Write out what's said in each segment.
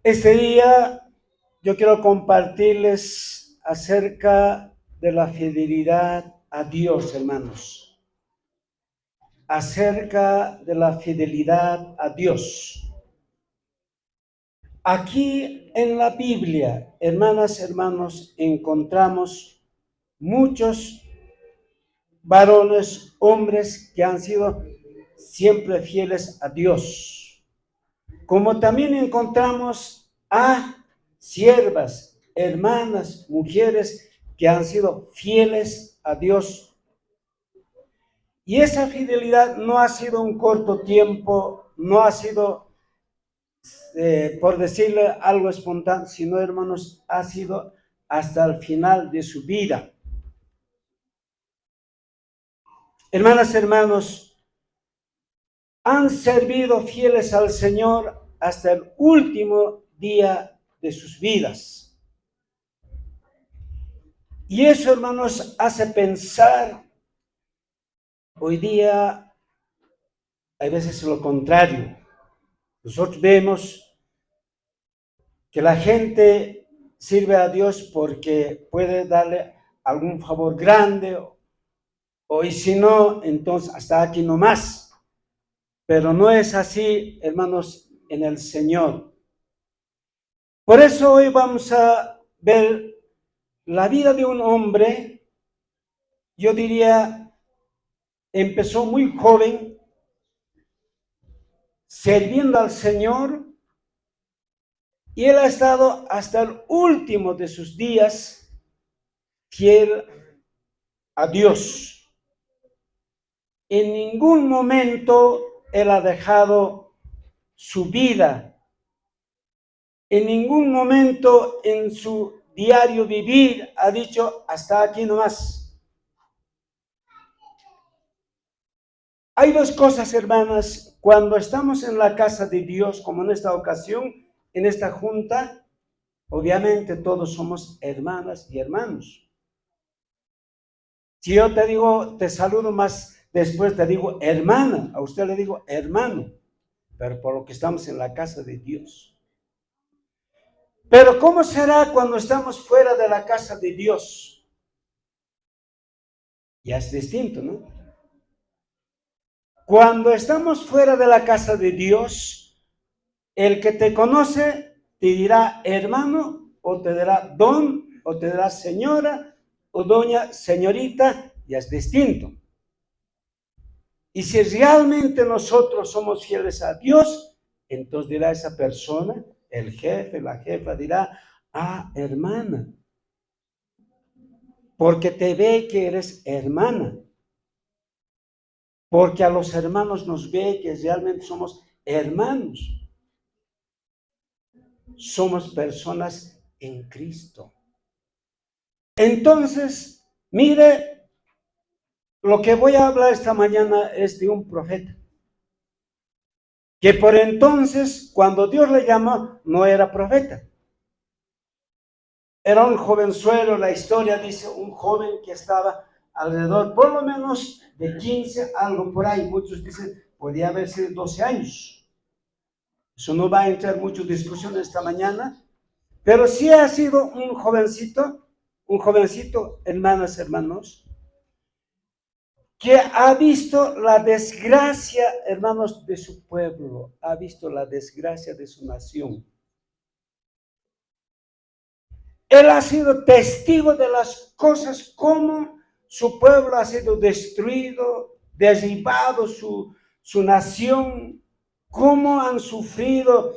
Este día yo quiero compartirles acerca de la fidelidad a Dios, hermanos. Acerca de la fidelidad a Dios. Aquí en la Biblia, hermanas, hermanos, encontramos muchos varones, hombres que han sido siempre fieles a Dios. Como también encontramos a siervas, hermanas, mujeres que han sido fieles a Dios. Y esa fidelidad no ha sido un corto tiempo, no ha sido, por decirle algo espontáneo, sino, hermanos, ha sido hasta el final de su vida. Hermanas, hermanos, han servido fieles al Señor hasta el último día de sus vidas. Y eso, hermanos, hace pensar, hoy día hay veces lo contrario. Nosotros vemos que la gente sirve a Dios porque puede darle algún favor grande, o y si no, entonces hasta aquí nomás. Pero no es así, hermanos, en el Señor. Por eso hoy vamos a ver la vida de un hombre, yo diría, empezó muy joven, sirviendo al Señor, y él ha estado hasta el último de sus días fiel a Dios. En ningún momento él ha dejado su vida. En ningún momento en su diario vivir ha dicho hasta aquí nomás. Hay dos cosas, hermanas, cuando estamos en la casa de Dios, como en esta ocasión, en esta junta, obviamente todos somos hermanas y hermanos. Si yo te digo, te saludo más, después te digo hermana, a usted le digo hermano, pero por lo que estamos en la casa de Dios. Pero ¿cómo será cuando estamos fuera de la casa de Dios? Ya es distinto, ¿no? Cuando estamos fuera de la casa de Dios, el que te conoce te dirá hermano, o te dirá don, o te dirá señora, o doña, señorita, ya es distinto. Y si realmente nosotros somos fieles a Dios, entonces dirá esa persona, el jefe, la jefa, dirá, hermana, porque te ve que eres hermana, porque a los hermanos nos ve que realmente somos hermanos, somos personas en Cristo. Entonces, mire, lo que voy a hablar esta mañana es de un profeta, que por entonces, cuando Dios le llamó, no era profeta. Era un jovenzuelo, la historia dice, un joven que estaba alrededor, por lo menos de 15, algo por ahí. Muchos dicen, podía haber sido 12 años. Eso no va a entrar mucho en discusión esta mañana, pero sí ha sido un jovencito, hermanas, hermanos, que ha visto la desgracia, hermanos, de su pueblo, ha visto la desgracia de su nación. Él ha sido testigo de las cosas, como su pueblo ha sido destruido, derribado su nación, cómo han sufrido,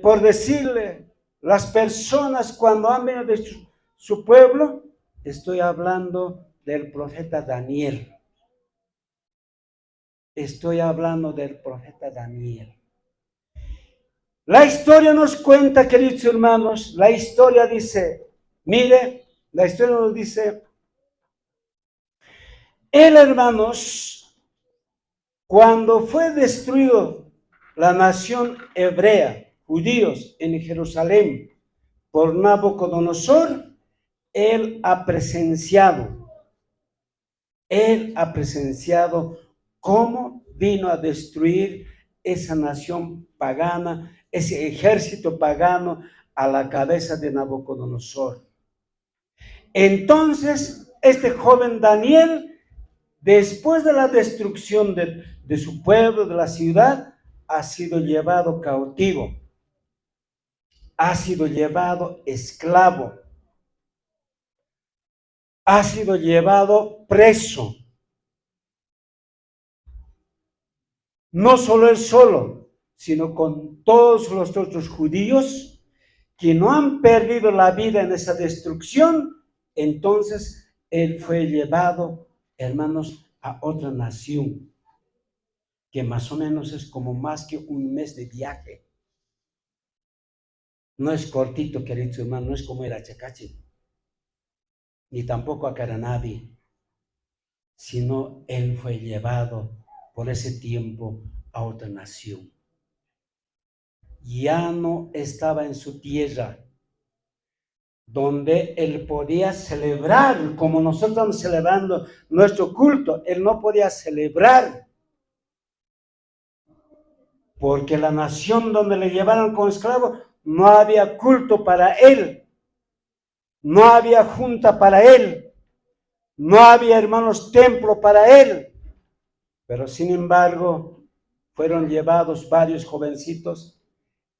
por decirle, las personas cuando han venido de su pueblo. Estoy hablando del profeta Daniel. Estoy hablando del profeta Daniel. La historia nos cuenta, queridos hermanos, la historia dice, mire, la historia nos dice, hermanos, cuando fue destruido la nación hebrea, judíos en Jerusalén, por Nabucodonosor, él ha presenciado cómo vino a destruir esa nación pagana, ese ejército pagano a la cabeza de Nabucodonosor. Entonces, este joven Daniel, después de la destrucción de su pueblo, de la ciudad, ha sido llevado cautivo, ha sido llevado esclavo, ha sido llevado preso. No solo él solo, sino con todos los otros judíos que no han perdido la vida en esa destrucción. Entonces él fue llevado, hermanos, a otra nación, que más o menos es como más que un mes de viaje. No es cortito, queridos hermanos, no es como ir a Chacachi, ni tampoco a Caranavi, sino él fue llevado por ese tiempo a otra nación. Ya no estaba en su tierra, donde él podía celebrar, como nosotros estamos celebrando nuestro culto. Él no podía celebrar, porque la nación donde le llevaron como esclavo, no había culto para él, no había junta para él, no había, hermanos, templo para él. Pero sin embargo, fueron llevados varios jovencitos,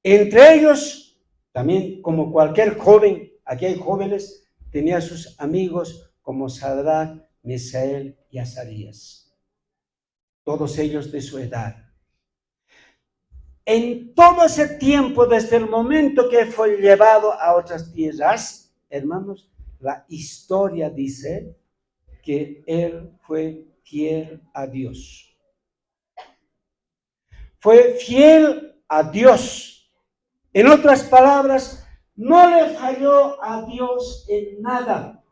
entre ellos, también como cualquier joven, aquí hay jóvenes, tenía sus amigos como Sadrach, Misael y Azarías, todos ellos de su edad. En todo ese tiempo, desde el momento que fue llevado a otras tierras, hermanos, la historia dice que él fue fiel a Dios. Fue fiel a Dios. En otras palabras, no le falló a Dios en nada.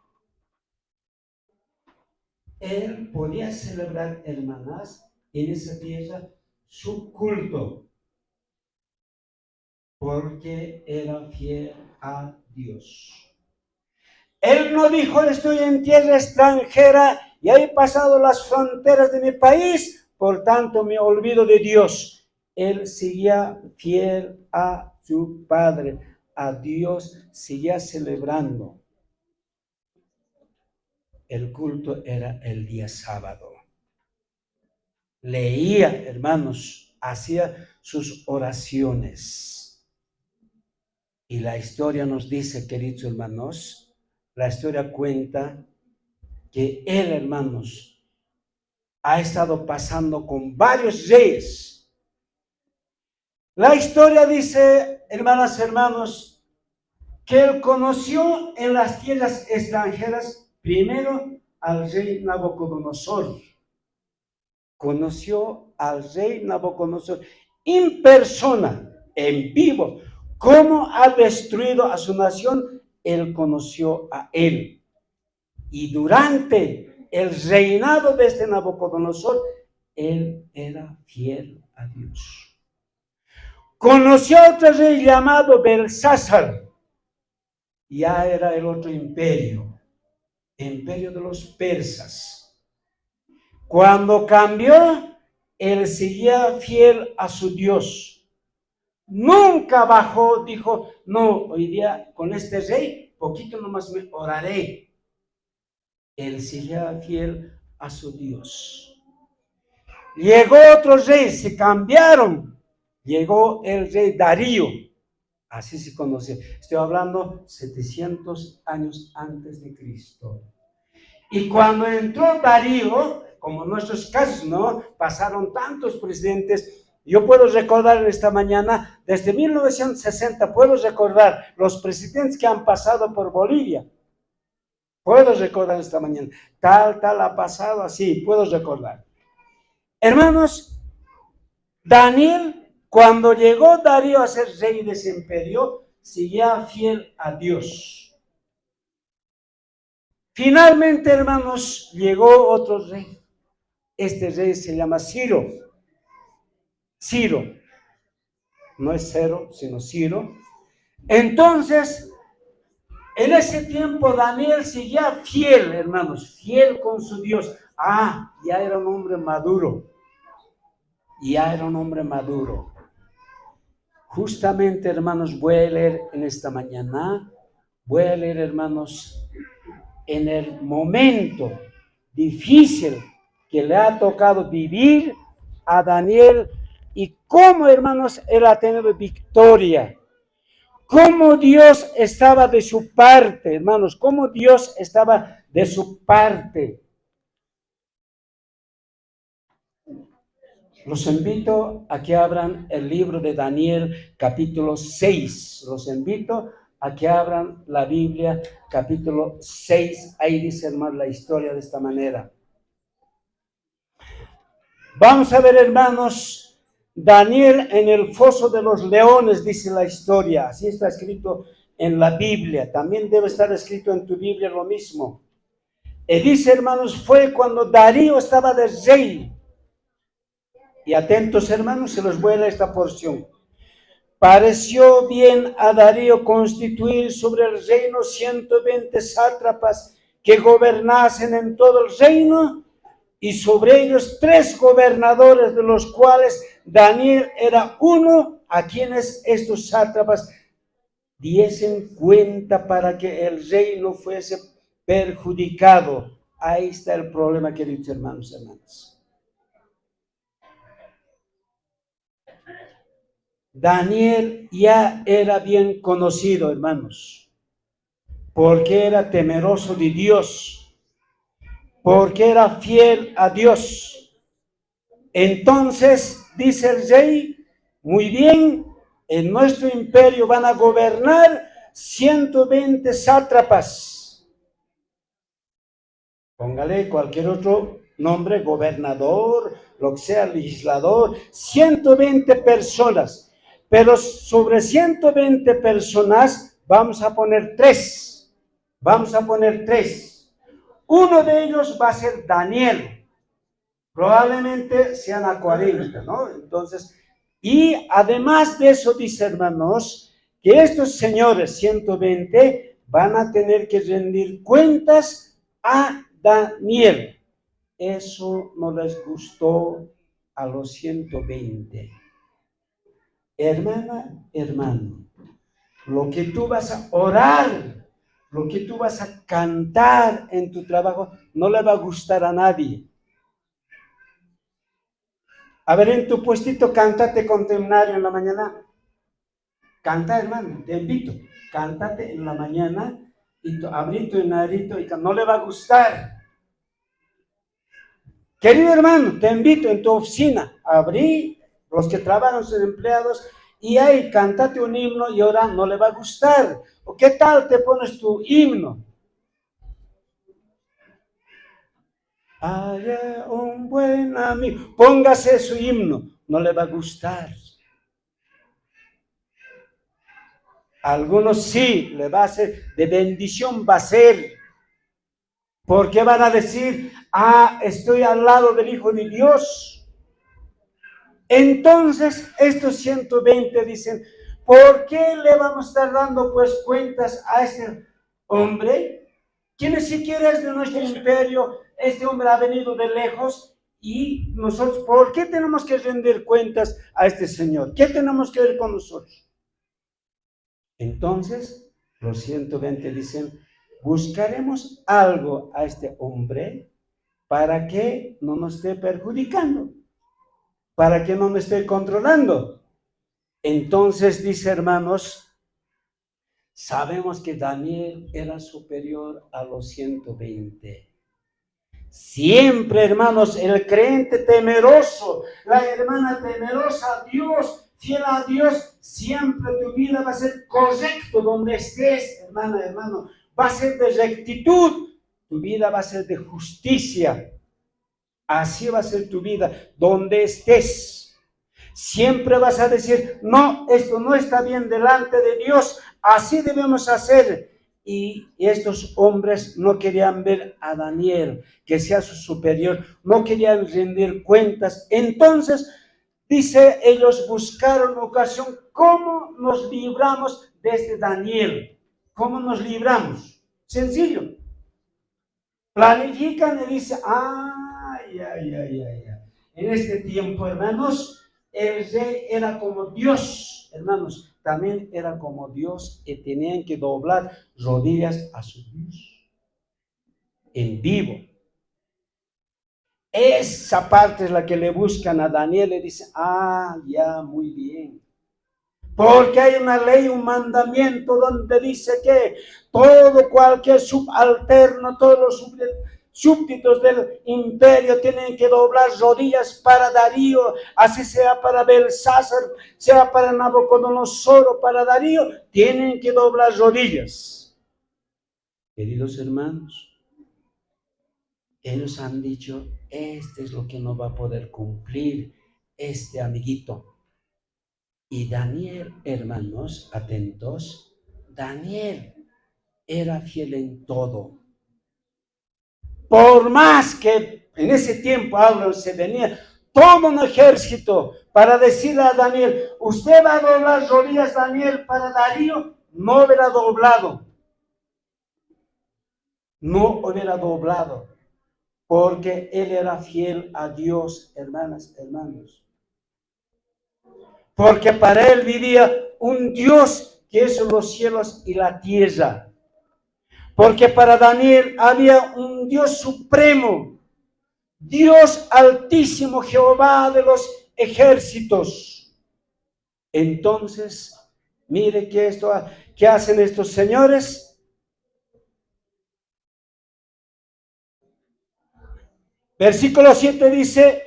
Él podía celebrar, hermanas, en esa tierra su culto, porque era fiel a Dios. Él no dijo, estoy en tierra extranjera y he pasado las fronteras de mi país, por tanto me olvido de Dios. Él seguía fiel a su Padre, a Dios, seguía celebrando. El culto era el día sábado. Leía, hermanos, hacía sus oraciones. Y la historia nos dice, queridos hermanos, la historia cuenta que él, hermanos, ha estado pasando con varios reyes. La historia dice, hermanas, hermanos, que él conoció en las tierras extranjeras primero al rey Nabucodonosor. Conoció al rey Nabucodonosor en persona, en vivo. Cómo ha destruido a su nación, él conoció a él. Y durante el reinado de este Nabucodonosor, él era fiel a Dios. Conoció a otro rey llamado Belsasar. Ya era el otro imperio de los persas. Cuando cambió, él seguía fiel a su Dios. Nunca bajó, dijo, no, hoy día con este rey, poquito nomás me oraré. Él seguía fiel a su Dios. Llegó otro rey, se cambiaron. Llegó el rey Darío. Así se conoce. Estoy hablando 700 años antes de Cristo. Y cuando entró Darío, como en nuestros casos, ¿no? Pasaron tantos presidentes. Yo puedo recordar esta mañana, desde 1960, puedo recordar los presidentes que han pasado por Bolivia. Puedo recordar esta mañana. Tal ha pasado así, puedo recordar. Hermanos, Daniel, cuando llegó Darío a ser rey de ese imperio, seguía fiel a Dios. Finalmente, hermanos, llegó otro rey. Este rey se llama Ciro. Ciro. No es Cero, sino Ciro. Entonces, en ese tiempo Daniel seguía fiel, hermanos, fiel con su Dios. Ya era un hombre maduro. Justamente, hermanos, voy a leer en esta mañana, hermanos, en el momento difícil que le ha tocado vivir a Daniel y cómo, hermanos, él ha tenido victoria. Cómo Dios estaba de su parte, hermanos, cómo Dios estaba de su parte. Los invito a que abran el libro de Daniel, capítulo 6. Los invito a que abran la Biblia, capítulo 6. Ahí dice, hermanos, la historia de esta manera. Vamos a ver, hermanos, Daniel en el foso de los leones, dice la historia. Así está escrito en la Biblia. También debe estar escrito en tu Biblia lo mismo. Y dice, hermanos, fue cuando Darío estaba de rey. Y atentos, hermanos, se los voy a leer esta porción. Pareció bien a Darío constituir sobre el reino 120 sátrapas que gobernasen en todo el reino, y sobre ellos 3 gobernadores, de los cuales Daniel era uno, a quienes estos sátrapas diesen cuenta para que el rey no fuese perjudicado. Ahí está el problema, queridos hermanos y hermanas. Daniel ya era bien conocido, hermanos, porque era temeroso de Dios, porque era fiel a Dios. Entonces, dice el rey, muy bien, en nuestro imperio van a gobernar 120 sátrapas. Póngale cualquier otro nombre, gobernador, lo que sea, legislador, 120 personas. Pero sobre 120 personas vamos a poner 3. Vamos a poner 3. Uno de ellos va a ser Daniel. Probablemente sean a 40, ¿no? Entonces, y además de eso, dice, hermanos, que estos señores 120 van a tener que rendir cuentas a Daniel. Eso no les gustó a los 120. Hermana, hermano, lo que tú vas a orar, lo que tú vas a cantar en tu trabajo, no le va a gustar a nadie. A ver, en tu puestito, cántate contemplario en la mañana. Canta, hermano, te invito. Cántate en la mañana y abrí tu narito y no le va a gustar. Querido hermano, te invito en tu oficina. Abrí, los que trabajan, sus empleados, y ahí cántate un himno y ahora no le va a gustar. ¿O qué tal te pones tu himno? Hay un buen amigo. Póngase su himno, no le va a gustar. Algunos sí, le va a ser, de bendición va a ser. Porque van a decir, estoy al lado del Hijo de Dios. Entonces, estos 120 dicen, ¿por qué le vamos a estar dando pues cuentas a este hombre? Que ni siquiera es de nuestro imperio, este hombre ha venido de lejos, y nosotros, ¿por qué tenemos que rendir cuentas a este señor? ¿Qué tenemos que ver con nosotros? Entonces, los 120 dicen, buscaremos algo a este hombre para que no nos esté perjudicando, para que no me esté controlando. Entonces, dice, hermanos, sabemos que Daniel era superior a los 120. Siempre, hermanos, el creyente temeroso, la hermana temerosa a Dios, fiel a Dios, siempre tu vida va a ser correcto donde estés, hermana, hermano. Va a ser de rectitud, tu vida va a ser de justicia. Así va a ser tu vida donde estés. Siempre vas a decir, no, esto no está bien delante de Dios, así debemos hacer. Y estos hombres no querían ver a Daniel, que sea su superior, no querían rendir cuentas. Entonces, dice, ellos buscaron ocasión. ¿Cómo nos libramos de este Daniel? ¿Cómo nos libramos? Sencillo. Planifican y dicen, en este tiempo, hermanos, el rey era como Dios, hermanos, también era como Dios y tenían que doblar rodillas a su Dios en vivo. Esa parte es la que le buscan a Daniel y dicen, ya, muy bien. Porque hay una ley, un mandamiento donde dice que todo cualquier subalterno, todos los súbditos del imperio tienen que doblar rodillas para Darío, así sea para Belsasar, sea para Nabucodonosor o para Darío, tienen que doblar rodillas. Queridos hermanos, ellos han dicho, este es lo que no va a poder cumplir este amiguito. Y Daniel, hermanos, atentos, Daniel era fiel en todo. Por más que en ese tiempo se venía todo un ejército para decirle a Daniel, usted va a doblar rodillas, Daniel, para Darío, no hubiera doblado. No hubiera doblado, porque él era fiel a Dios, hermanas, hermanos. Porque para él vivía un Dios que hizo los cielos y la tierra. Porque para Daniel había un Dios supremo, Dios altísimo, Jehová de los ejércitos. Entonces, mire ¿qué hacen estos señores? Versículo 7 dice,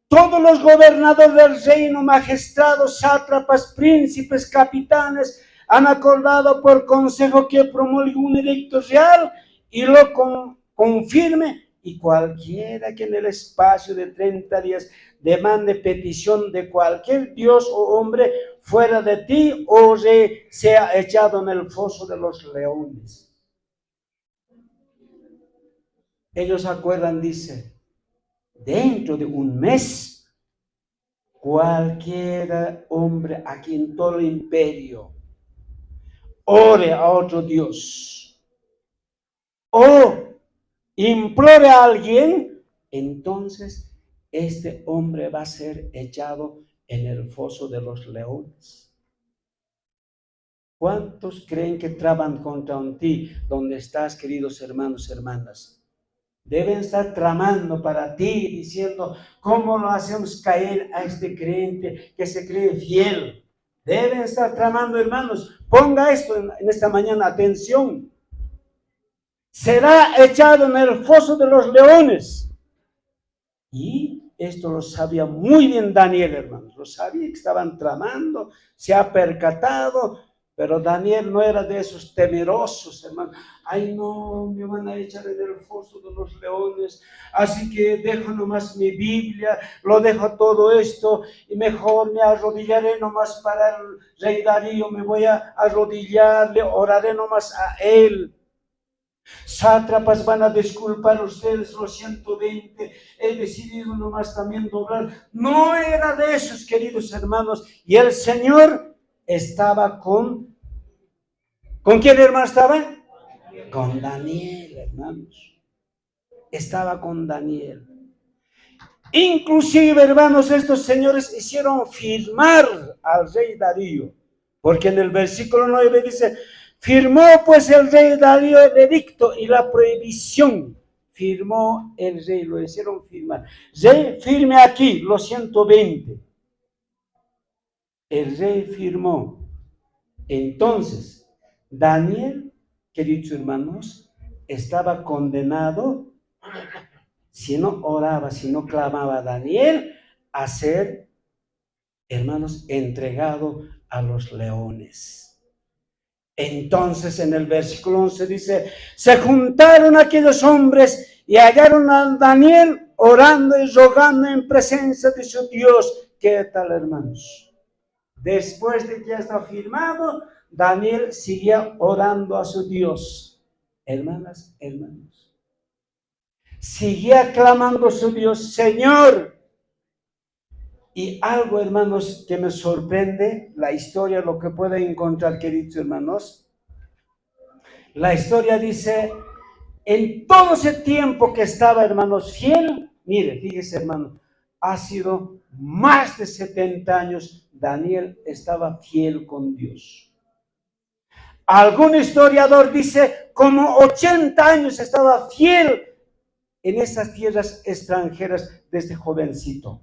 todos los gobernadores del reino, magistrados, sátrapas, príncipes, capitanes, han acordado por consejo que promulgue un edicto real y lo confirme, y cualquiera que en el espacio de 30 días demande petición de cualquier dios o hombre fuera de ti o sea echado en el foso de los leones. Ellos acuerdan, dice, dentro de un mes, cualquier hombre aquí en todo el imperio ore a otro Dios o implore a alguien, entonces este hombre va a ser echado en el foso de los leones. ¿Cuántos creen que traban contra ti donde estás, queridos hermanos, hermanas? Deben estar tramando para ti, diciendo, ¿cómo lo hacemos caer a este creyente que se cree fiel? Deben estar tramando, hermanos. Ponga esto en esta mañana, atención. Será echado en el foso de los leones. Y esto lo sabía muy bien Daniel, hermanos. Lo sabía que estaban tramando, se ha percatado. Pero Daniel no era de esos temerosos, hermano. Ay, no, me van a echar en el foso de los leones. Así que dejo nomás mi Biblia, lo dejo todo esto y mejor me arrodillaré nomás para el rey Darío. Me voy a arrodillarle, oraré nomás a él. Sátrapas, van a disculpar ustedes los 120, he decidido nomás también doblar. No era de esos, queridos hermanos. Y el Señor estaba ¿con quién, hermano, estaba? Con Daniel, hermanos. Estaba con Daniel. Inclusive, hermanos, estos señores hicieron firmar al rey Darío. Porque en el versículo 9 dice, firmó pues el rey Darío el edicto y la prohibición. Firmó el rey, lo hicieron firmar. Rey, firme aquí, los 120. El rey firmó. Entonces, Daniel, queridos hermanos, estaba condenado, si no oraba, si no clamaba a Daniel, a ser, hermanos, entregado a los leones. Entonces en el versículo 11 dice, se juntaron aquellos hombres y hallaron a Daniel orando y rogando en presencia de su Dios. ¿Qué tal, hermanos? Después de que ya está firmado, Daniel seguía orando a su Dios. Hermanas, hermanos, seguía clamando a su Dios, Señor. Y algo, hermanos, que me sorprende, la historia, lo que pueden encontrar, queridos hermanos. La historia dice, en todo ese tiempo que estaba, hermanos, fiel, mire, fíjese, hermano, ha sido más de 70 años, Daniel estaba fiel con Dios. Algún historiador dice como 80 años estaba fiel en esas tierras extranjeras desde jovencito.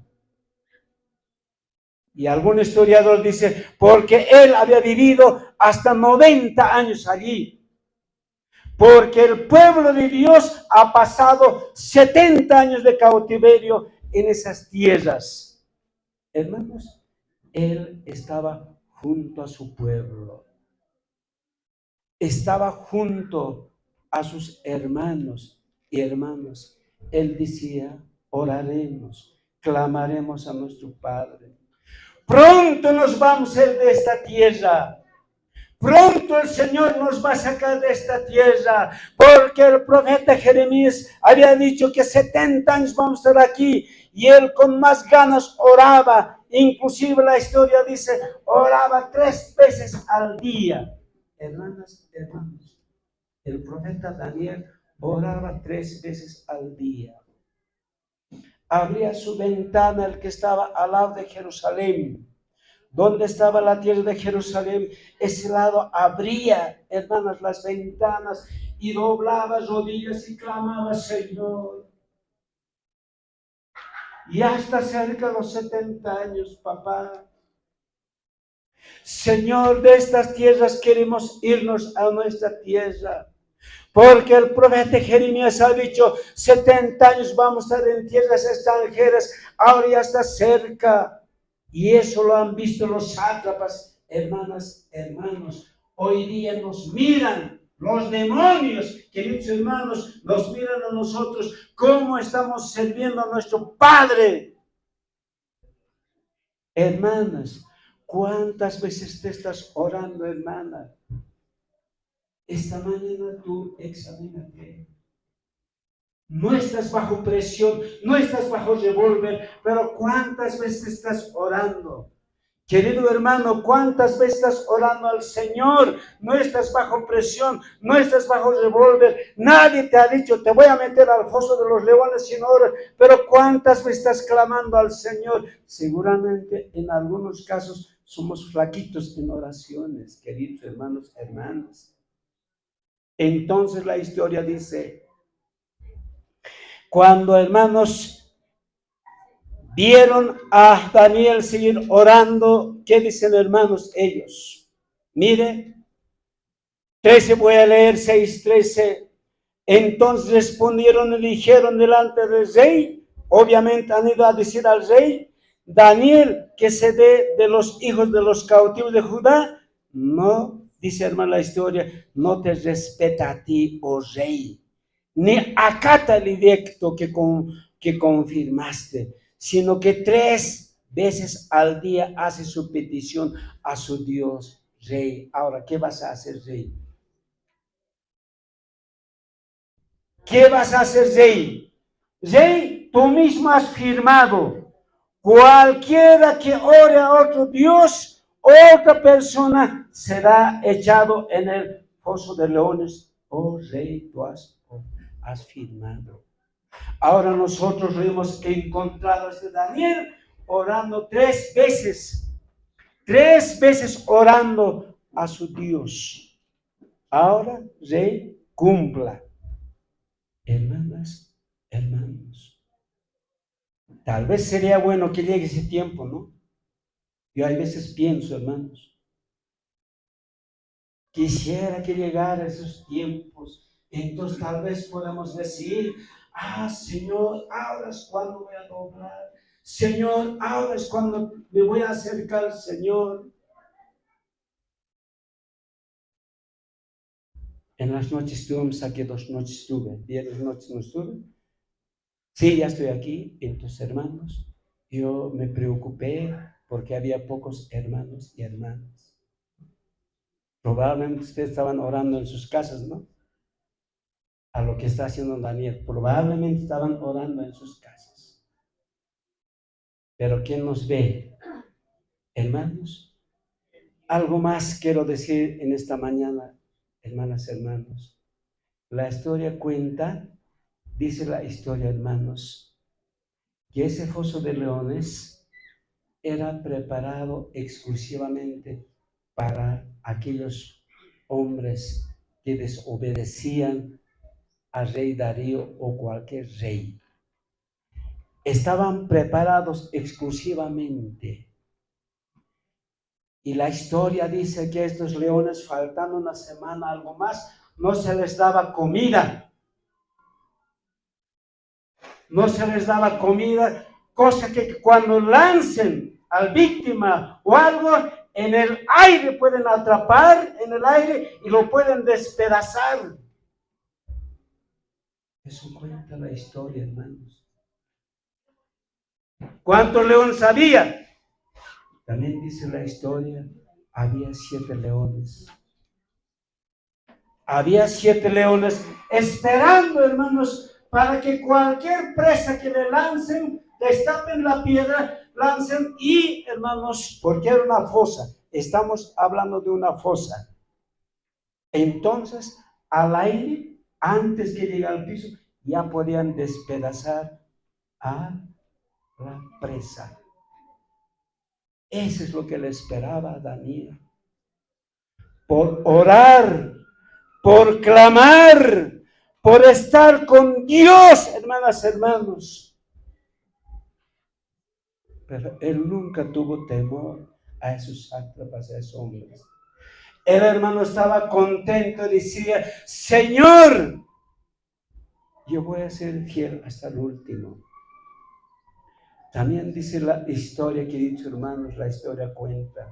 Y algún historiador dice porque él había vivido hasta 90 años allí. Porque el pueblo de Dios ha pasado 70 años de cautiverio en esas tierras. Hermanos, él estaba junto a su pueblo. Estaba junto a sus hermanos y hermanas. Él decía, oraremos, clamaremos a nuestro Padre. Pronto nos vamos a ir de esta tierra. Pronto el Señor nos va a sacar de esta tierra, porque el profeta Jeremías había dicho que 70 años vamos a estar aquí, y él con más ganas oraba. Inclusive la historia dice, oraba 3 veces al día. Hermanas, hermanos, el profeta Daniel oraba 3 veces al día. Abría su ventana, el que estaba al lado de Jerusalén. ¿Dónde estaba la tierra de Jerusalén? Ese lado abría, hermanas, las ventanas y doblaba rodillas y clamaba, Señor. Ya está cerca de los 70 años, papá. Señor, de estas tierras queremos irnos a nuestra tierra. Porque el profeta Jeremías ha dicho, 70 años vamos a estar en tierras extranjeras, ahora ya está cerca. Y eso lo han visto los sátrapas, hermanas, hermanos. Hoy día nos miran los demonios, queridos hermanos, nos miran a nosotros cómo estamos sirviendo a nuestro Padre. Hermanas, ¿cuántas veces te estás orando, hermana? Esta mañana tú examínate. No estás bajo presión, no estás bajo revólver, pero ¿cuántas veces estás orando? Querido hermano, ¿cuántas veces estás orando al Señor? No estás bajo presión, no estás bajo revólver. Nadie te ha dicho, te voy a meter al foso de los leones sin ora. Pero ¿cuántas veces estás clamando al Señor? Seguramente en algunos casos somos flaquitos en oraciones, queridos hermanos, hermanas. Entonces la historia dice, cuando hermanos vieron a Daniel seguir orando, ¿qué dicen hermanos ellos? Mire, 13 voy a leer, 6:13. Entonces respondieron y dijeron delante del rey, obviamente han ido a decir al rey, Daniel, que se dé de los hijos de los cautivos de Judá, no, dice hermano la historia, no te respeta a ti, oh rey, ni acata el edicto que confirmaste, sino que 3 veces al día hace su petición a su Dios, rey. Ahora, ¿qué vas a hacer, rey? ¿Qué vas a hacer, rey? Rey, tú mismo has firmado, cualquiera que ore a otro Dios, otra persona será echado en el foso de leones. Oh rey, tú has firmado. Ahora nosotros lo hemos encontrado a Daniel orando 3 veces. 3 veces orando a su Dios. Ahora, rey, cumpla. Hermanas, hermanos, tal vez sería bueno que llegue ese tiempo, ¿no? Yo a veces pienso, hermanos, quisiera que llegara esos tiempos, entonces tal vez podamos decir, Señor, ahora es cuando voy a doblar, Señor, ahora es cuando me voy a acercar al Señor. En las noches estuvimos aquí, 2 noches estuve, 10 noches no estuve. Sí, ya estoy aquí, entonces hermanos, yo me preocupé porque había pocos hermanos y hermanas. Probablemente ustedes estaban orando en sus casas, ¿no? A lo que está haciendo Daniel, probablemente estaban orando en sus casas. Pero ¿quién nos ve? Hermanos, algo más quiero decir en esta mañana, hermanas, hermanos. La historia cuenta, dice la historia, hermanos, que ese foso de leones era preparado exclusivamente para aquellos hombres que desobedecían al rey Darío o cualquier rey. Estaban preparados exclusivamente. Y la historia dice que estos leones, faltando una semana, algo más, no se les daba comida. No se les daba comida, cosa que cuando lancen al víctima o algo, en el aire pueden atrapar, en el aire, y lo pueden despedazar. Eso cuenta la historia, hermanos. ¿Cuántos leones había? También dice la historia, había 7 leones. Había 7 leones esperando, hermanos, para que cualquier presa que le lancen, destapen la piedra, lancen y, hermanos, porque era una fosa, estamos hablando de una fosa. Entonces, al aire, antes que llegue al piso, ya podían despedazar a la presa. Eso es lo que le esperaba a Daniel. Por orar, por clamar, por estar con Dios, hermanas, hermanos. Pero él nunca tuvo temor a esos sátrapas, a esos hombres. El hermano estaba contento, decía, Señor, yo voy a ser fiel hasta el último. También dice la historia que he dicho, hermanos, la historia cuenta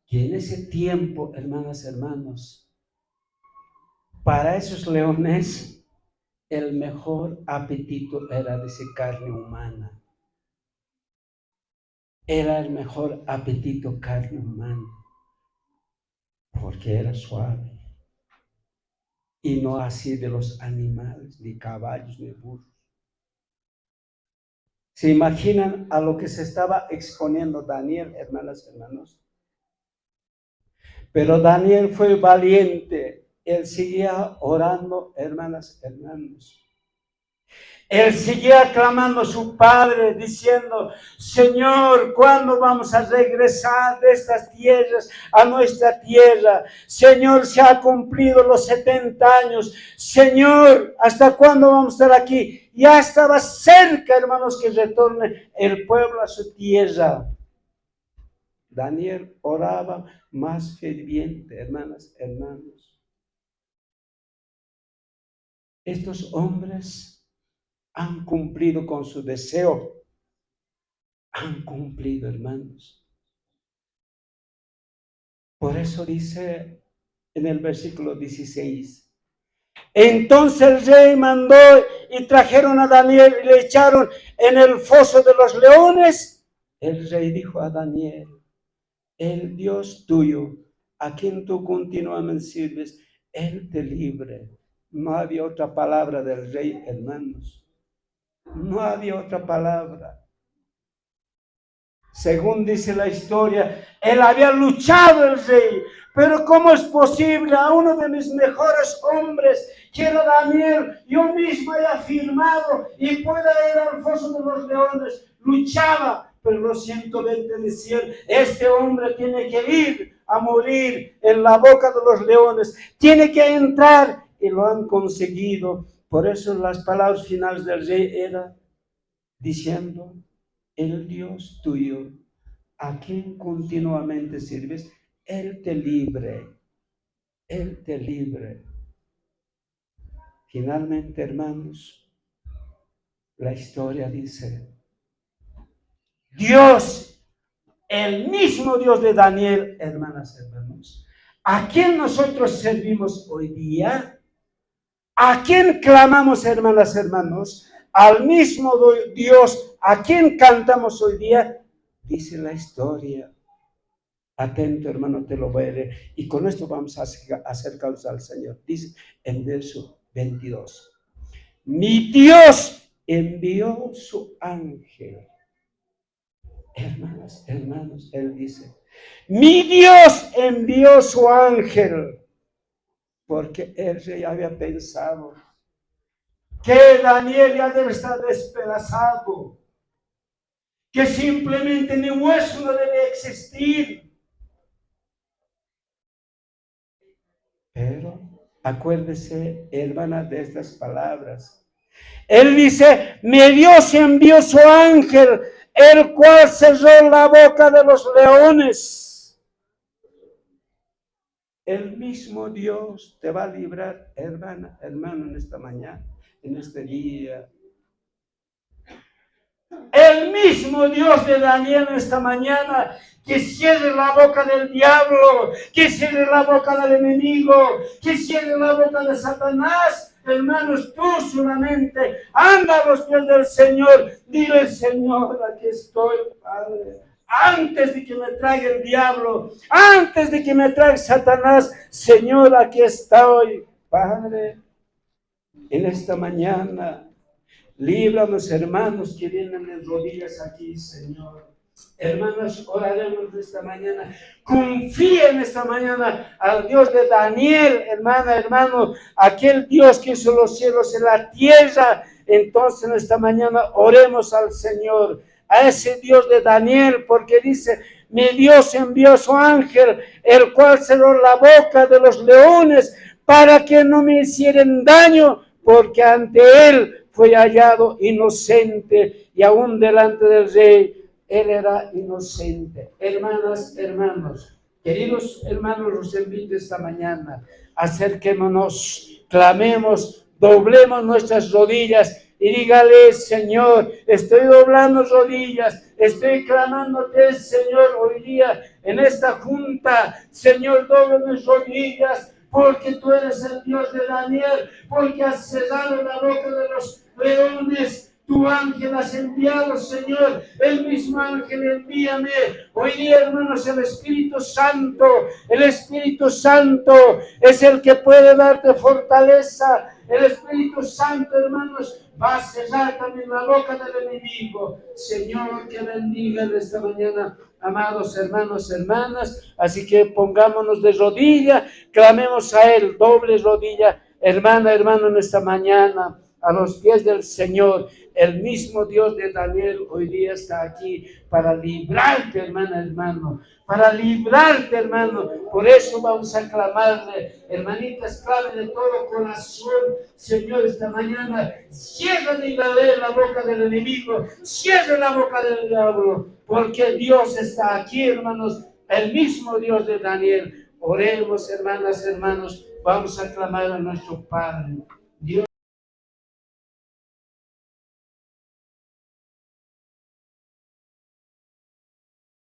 que en ese tiempo, hermanas, hermanos, para esos leones, el mejor apetito era de esa carne humana. Era el mejor apetito carne humana, porque era suave. Y no así de los animales, ni caballos, ni burros. ¿Se imaginan a lo que se estaba exponiendo Daniel, hermanas, hermanos? Pero Daniel fue valiente. Él seguía orando, hermanas, hermanos. Él seguía clamando a su padre, diciendo, Señor, ¿cuándo vamos a regresar de estas tierras a nuestra tierra? Señor, se ha cumplido los 70 años. Señor, ¿hasta cuándo vamos a estar aquí? Ya estaba cerca, hermanos, que retorne el pueblo a su tierra. Daniel oraba más ferviente, hermanas, hermanos. Estos hombres han cumplido con su deseo. Han cumplido, hermanos. Por eso dice en el versículo 16. Entonces el rey mandó y trajeron a Daniel y le echaron en el foso de los leones. El rey dijo a Daniel, el Dios tuyo, a quien tú continuamente sirves, Él te libre. No había otra palabra del rey, hermanos. No había otra palabra. Según dice la historia, él había luchado el rey. Pero ¿cómo es posible a uno de mis mejores hombres, que era Daniel, yo mismo haya firmado y pueda ir al foso de los leones? Luchaba, pero los 120 decían, este hombre tiene que ir a morir en la boca de los leones, tiene que entrar, y lo han conseguido. Por eso las palabras finales del rey eran diciendo, el Dios tuyo, a quien continuamente sirves, Él te libre. Él te libre. Finalmente, hermanos, la historia dice, Dios, el mismo Dios de Daniel, hermanas, hermanos, ¿a quién nosotros servimos hoy día? ¿A quién clamamos, hermanas, hermanos? Al mismo Dios, ¿a quién cantamos hoy día? Dice la historia. Atento, hermano, te lo voy a leer. Y con esto vamos a acercarnos al Señor. Dice en verso 22. Mi Dios envió su ángel. Hermanas, hermanos, Él dice, mi Dios envió su ángel. Porque Él ya había pensado, que Daniel ya debe estar despedazado, que simplemente ni hueso no debe existir. Pero acuérdese, hermana, de estas palabras. Él dice, mi Dios envió su ángel, el cual cerró la boca de los leones. El mismo Dios te va a librar, hermana, hermano, en esta mañana, en este día. El mismo Dios de Daniel en esta mañana, que cierre la boca del diablo, que cierre la boca del enemigo, que cierre la boca de Satanás. Hermanos, tú solamente anda a los pies del Señor. Dile, Señor, aquí estoy, Padre. Antes de que me traiga el diablo, antes de que me traiga Satanás, Señor, aquí estoy, Padre. En esta mañana, líbranos, hermanos, que vienen de rodillas aquí, Señor. Hermanos, oraremos esta mañana. Confía en esta mañana al Dios de Daniel, hermana, hermano, aquel Dios que hizo los cielos y la tierra. Entonces, en esta mañana, oremos al Señor, a ese Dios de Daniel, porque dice, mi Dios envió a su ángel, el cual cerró la boca de los leones para que no me hicieran daño, porque ante él fue hallado inocente y aún delante del rey él era inocente. Hermanas, hermanos, queridos hermanos, los invito esta mañana, acerquémonos, clamemos, doblemos nuestras rodillas y dígale, Señor, estoy doblando rodillas, estoy clamándote, Señor, hoy día en esta junta, Señor, doble mis rodillas, porque tú eres el Dios de Daniel, porque has cerrado la boca de los leones. Tu ángel has enviado, Señor, el mismo ángel envíame. Hoy día, hermanos, el Espíritu Santo es el que puede darte fortaleza. El Espíritu Santo, hermanos, va a cerrar también la boca del enemigo. Señor, que bendiga en esta mañana, amados hermanos, hermanas. Así que pongámonos de rodilla, clamemos a Él, doble rodilla, hermana, hermano, en esta mañana, a los pies del Señor. El mismo Dios de Daniel hoy día está aquí para librarte, hermana, hermano, para librarte, hermano. Por eso vamos a clamarle, hermanitas, clamen de todo corazón, Señor, esta mañana. Cierra la boca del enemigo, cierra la boca del diablo, porque Dios está aquí, hermanos, el mismo Dios de Daniel. Oremos, hermanas, hermanos, vamos a clamar a nuestro Padre. Dios